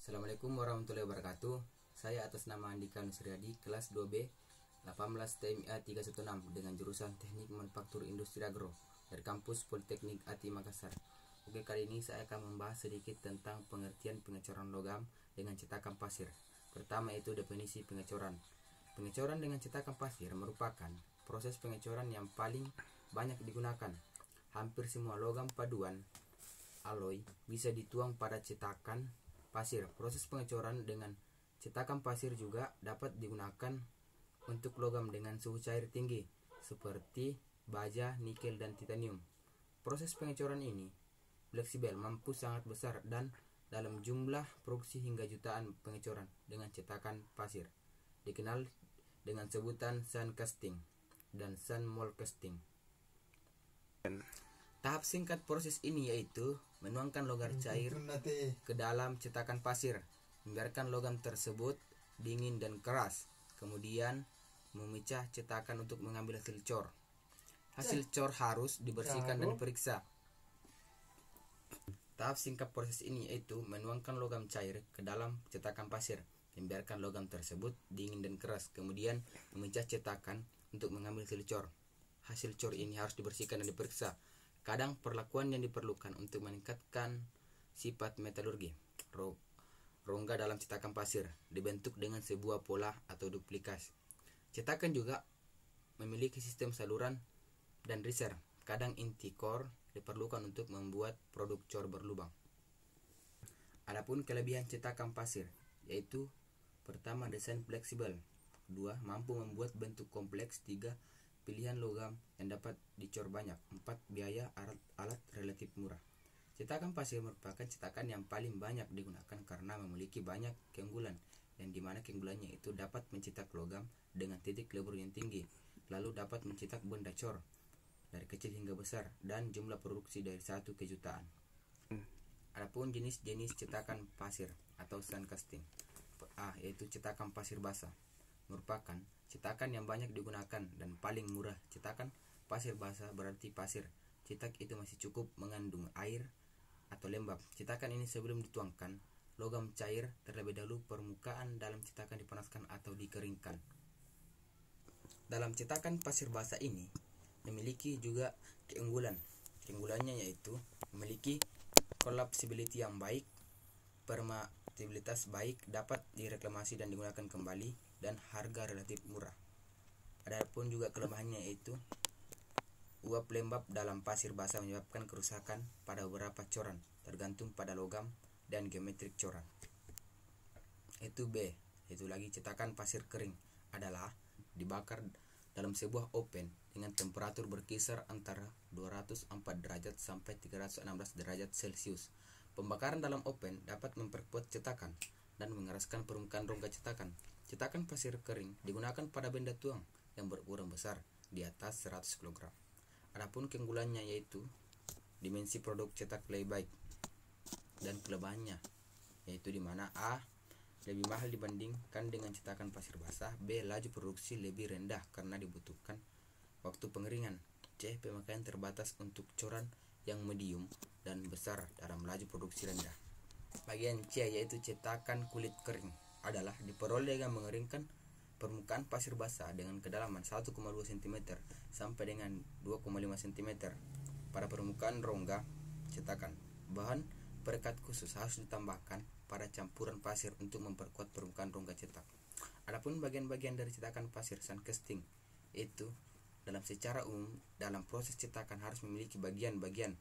Assalamualaikum warahmatullahi wabarakatuh. Saya atas nama Andika Nusriadi, kelas 2B 18 TMA 316 dengan jurusan Teknik Manufaktur Industri Agro dari kampus Politeknik ATI Makassar. Oke, kali ini saya akan membahas sedikit tentang pengertian pengecoran logam dengan cetakan pasir. Pertama itu definisi pengecoran. Pengecoran dengan cetakan pasir merupakan proses pengecoran yang paling banyak digunakan. Hampir semua logam paduan alloy bisa dituang pada cetakan pasir. Proses pengecoran dengan cetakan pasir juga dapat digunakan untuk logam dengan suhu cair tinggi seperti baja, nikel, dan titanium. Proses pengecoran ini fleksibel, mampu sangat besar dan dalam jumlah produksi hingga jutaan pengecoran dengan cetakan pasir. Dikenal dengan sebutan sand casting dan sand mold casting. Tahap singkat proses ini yaitu menuangkan logam cair ke dalam cetakan pasir, membiarkan logam tersebut dingin dan keras, kemudian memecah cetakan untuk mengambil hasil cor. Hasil cor harus dibersihkan dan diperiksa. Tahap singkat proses ini yaitu menuangkan logam cair ke dalam cetakan pasir, membiarkan logam tersebut dingin dan keras, kemudian memecah cetakan untuk mengambil hasil cor. Hasil cor ini harus dibersihkan dan diperiksa. Kadang perlakuan yang diperlukan untuk meningkatkan sifat metalurgi. Rongga dalam cetakan pasir dibentuk dengan sebuah pola atau duplikasi. Cetakan juga memiliki sistem saluran dan riser. Kadang inti core diperlukan untuk membuat produk cor berlubang. Adapun kelebihan cetakan pasir yaitu pertama, desain fleksibel, kedua, mampu membuat bentuk kompleks, tiga, pilihan logam yang dapat dicor banyak, 4, biaya alat relatif murah. Cetakan pasir merupakan cetakan yang paling banyak digunakan karena memiliki banyak keunggulan, yang dimana keunggulannya itu dapat mencetak logam dengan titik lebur yang tinggi, lalu dapat mencetak benda cor dari kecil hingga besar, dan jumlah produksi dari 1 ke jutaan. Adapun jenis-jenis cetakan pasir atau sand casting, yaitu cetakan pasir basah, merupakan cetakan yang banyak digunakan dan paling murah. Cetakan pasir basah berarti pasir cetak itu masih cukup mengandung air atau lembab. Cetakan ini sebelum dituangkan logam cair, terlebih dahulu permukaan dalam cetakan dipanaskan atau dikeringkan. Dalam cetakan pasir basah ini memiliki juga keunggulan. Keunggulannya yaitu memiliki collapsibility yang baik, permeabilitas baik, dapat direklamasi dan digunakan kembali, dan harga relatif murah. Adapun juga kelemahannya yaitu uap lembab dalam pasir basah menyebabkan kerusakan pada beberapa coran, tergantung pada logam dan geometrik coran. Itu B, itu lagi cetakan pasir kering adalah dibakar dalam sebuah oven dengan temperatur berkisar antara 204 derajat sampai 316 derajat Celcius. Pembakaran dalam oven dapat memperkuat cetakan dan mengeraskan permukaan rongga cetakan. Cetakan pasir kering digunakan pada benda tuang yang berukuran besar di atas 100 kg. Adapun keunggulannya yaitu dimensi produk cetak lebih baik, dan kelebihannya yaitu dimana A, lebih mahal dibandingkan dengan cetakan pasir basah, B, laju produksi lebih rendah karena dibutuhkan waktu pengeringan, C, pemakaian terbatas untuk coran yang medium dan besar dalam laju produksi rendah. Bagian C yaitu cetakan kulit kering adalah diperoleh dengan mengeringkan permukaan pasir basah dengan kedalaman 1,2 cm sampai dengan 2,5 cm pada permukaan rongga cetakan. Bahan perekat khusus harus ditambahkan pada campuran pasir untuk memperkuat permukaan rongga cetak. Adapun bagian-bagian dari cetakan pasir sand casting itu dalam secara umum dalam proses cetakan harus memiliki bagian-bagian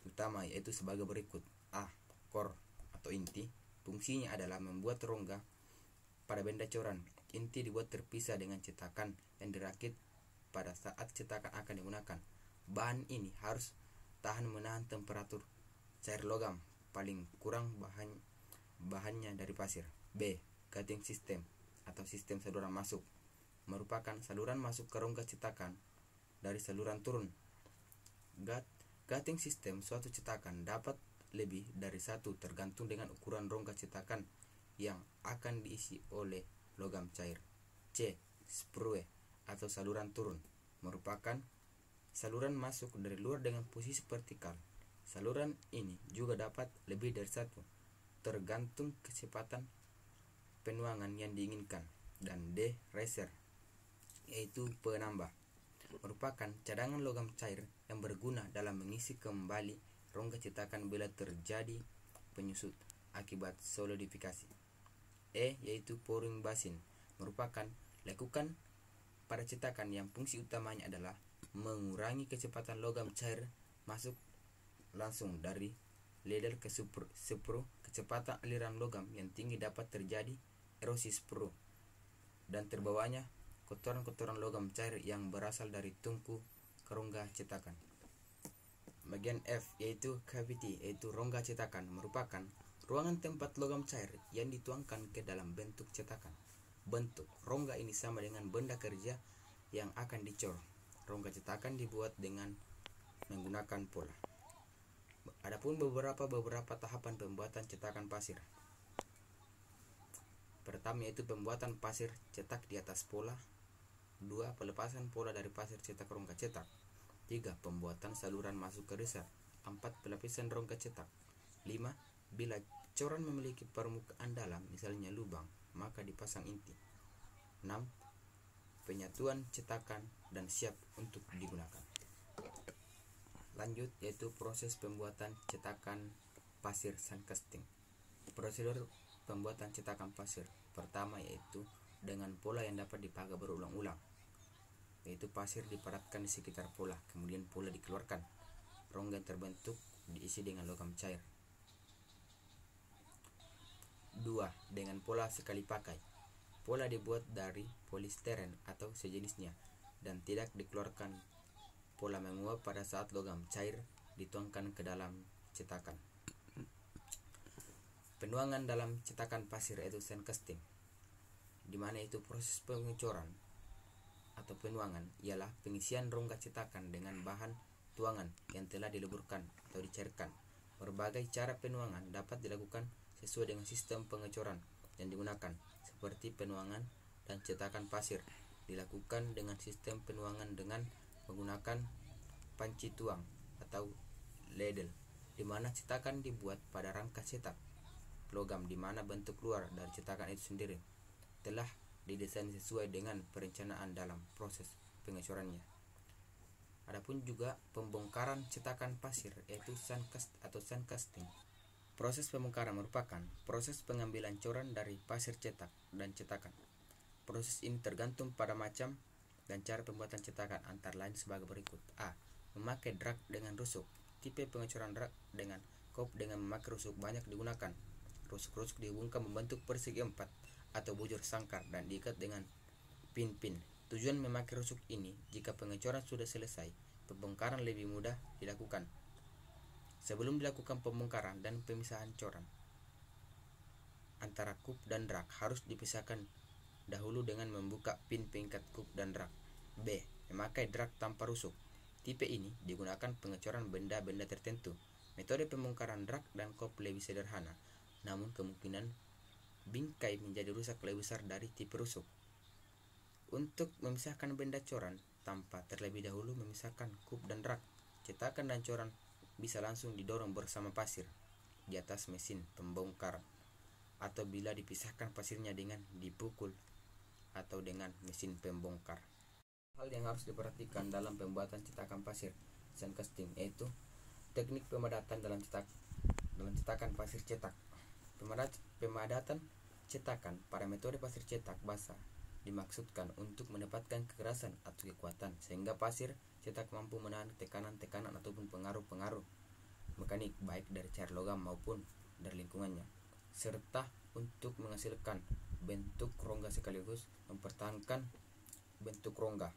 utama yaitu sebagai berikut. A, core atau inti. Fungsinya adalah membuat rongga pada benda coran. Inti dibuat terpisah dengan cetakan yang dirakit pada saat cetakan akan digunakan. Bahan ini harus tahan menahan temperatur cair logam, paling kurang bahannya dari pasir. B, gating system atau sistem saluran masuk, merupakan saluran masuk ke rongga cetakan dari saluran turun. Gating system suatu cetakan dapat lebih dari satu tergantung dengan ukuran rongga cetakan yang akan diisi oleh logam cair. C, sprue atau saluran turun, merupakan saluran masuk dari luar dengan posisi vertikal. Saluran ini juga dapat lebih dari satu tergantung kecepatan penuangan yang diinginkan. Dan D. Reser, yaitu penambah, merupakan cadangan logam cair yang berguna dalam mengisi kembali rongga cetakan bila terjadi penyusut akibat solidifikasi. E. Yaitu pouring basin, merupakan lekukan pada cetakan yang fungsi utamanya adalah mengurangi kecepatan logam cair masuk langsung dari ladle ke sprue. Kecepatan aliran logam yang tinggi dapat terjadi erosi sprue dan terbawanya kotoran-kotoran logam cair yang berasal dari tungku ke rongga cetakan. Bagian F, yaitu cavity, yaitu rongga cetakan, merupakan ruangan tempat logam cair yang dituangkan ke dalam bentuk cetakan. Bentuk rongga ini sama dengan benda kerja yang akan dicor. Rongga cetakan dibuat dengan menggunakan pola. Adapun beberapa tahapan pembuatan cetakan pasir. Pertama yaitu pembuatan pasir cetak di atas pola. 2. Pelepasan pola dari pasir cetak rongga cetak. 3. Pembuatan saluran masuk ke dasar. 4. Pelapisan rongga cetak. 5. Bila coran memiliki permukaan dalam, misalnya lubang, maka dipasang inti. 6. Penyatuan cetakan dan siap untuk digunakan. Lanjut, yaitu proses pembuatan cetakan pasir sandcasting. Prosedur pembuatan cetakan pasir pertama yaitu dengan pola yang dapat dipakai berulang-ulang, yaitu pasir dipadatkan di sekitar pola, kemudian pola dikeluarkan, rongga yang terbentuk diisi dengan logam cair. 2. Dengan pola sekali pakai. Pola dibuat dari polistiren atau sejenisnya dan tidak dikeluarkan. Pola menguap pada saat logam cair dituangkan ke dalam cetakan. Penuangan dalam cetakan pasir yaitu sandcasting, di mana itu proses pengecoran atau penuangan ialah pengisian rongga cetakan dengan bahan tuangan yang telah dileburkan atau dicairkan. Berbagai cara penuangan dapat dilakukan sesuai dengan sistem pengecoran yang digunakan, seperti penuangan dan cetakan pasir dilakukan dengan sistem penuangan dengan menggunakan panci tuang atau ladle, di mana cetakan dibuat pada rangka cetak logam, di mana bentuk luar dari cetakan itu sendiri telah didesain sesuai dengan perencanaan dalam proses pengecorannya. Adapun juga pembongkaran cetakan pasir yaitu sandcasting. Proses pembongkaran merupakan proses pengambilan coran dari pasir cetak dan cetakan. Proses ini tergantung pada macam dan cara pembuatan cetakan, antara lain sebagai berikut. A. Memakai drag dengan rusuk. Tipe pengecoran drag dengan kop dengan memakai rusuk banyak digunakan. Rusuk-rusuk dihubungkan membentuk persegi 4 atau bujur sangkar dan diikat dengan pin-pin. Tujuan memakai rusuk ini, jika pengecoran sudah selesai, pembongkaran lebih mudah dilakukan. Sebelum dilakukan pembongkaran dan pemisahan coran antara kup dan drag harus dipisahkan dahulu dengan membuka pin pengikat kup dan drag. B. Memakai drag tanpa rusuk. Tipe ini digunakan pengecoran benda-benda tertentu. Metode pembongkaran drag dan kup lebih sederhana, namun kemungkinan bingkai menjadi rusak lebih besar dari tipe rusuk. Untuk memisahkan benda coran tanpa terlebih dahulu memisahkan kup dan drag, cetakan dan coran bisa langsung didorong bersama pasir di atas mesin pembongkar, atau bila dipisahkan pasirnya dengan dipukul atau dengan mesin pembongkar. Hal yang harus diperhatikan dalam pembuatan cetakan pasir sandcasting yaitu teknik pemadatan dalam cetakan pasir cetak. Pemadatan cetakan pada metode pasir cetak basah dimaksudkan untuk mendapatkan kekerasan atau kekuatan sehingga pasir cetak mampu menahan tekanan-tekanan ataupun pengaruh-pengaruh mekanik baik dari cair logam maupun dari lingkungannya, serta untuk menghasilkan bentuk rongga sekaligus mempertahankan bentuk rongga.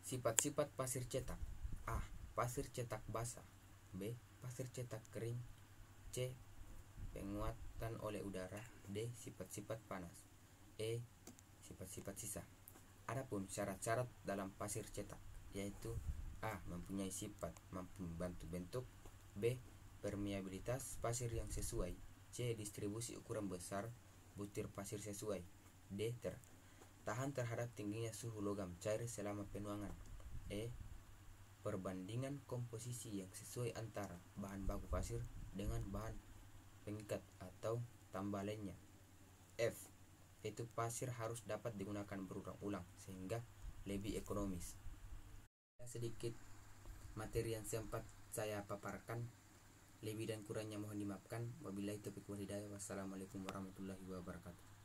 Sifat-sifat pasir cetak. A. Pasir cetak basah. B. Pasir cetak kering. C. Penguatan oleh udara. D. Sifat-sifat panas. E. Sifat-sifat sisa. Adapun syarat-syarat dalam pasir cetak yaitu A. Mempunyai sifat mampu membantu bentuk. B. Permeabilitas pasir yang sesuai. C. Distribusi ukuran besar butir pasir sesuai. D. Tahan terhadap tingginya suhu logam cair selama penuangan. E. Perbandingan komposisi yang sesuai antara bahan baku pasir dengan bahan pengikat atau tambah lainnya. F. Yaitu pasir harus dapat digunakan berulang-ulang sehingga lebih ekonomis. Sedikit materi yang sempat saya paparkan, lebih dan kurangnya mohon dimaafkan. Wabillahi taufiq wal hidayah. Wassalamualaikum warahmatullahi wabarakatuh.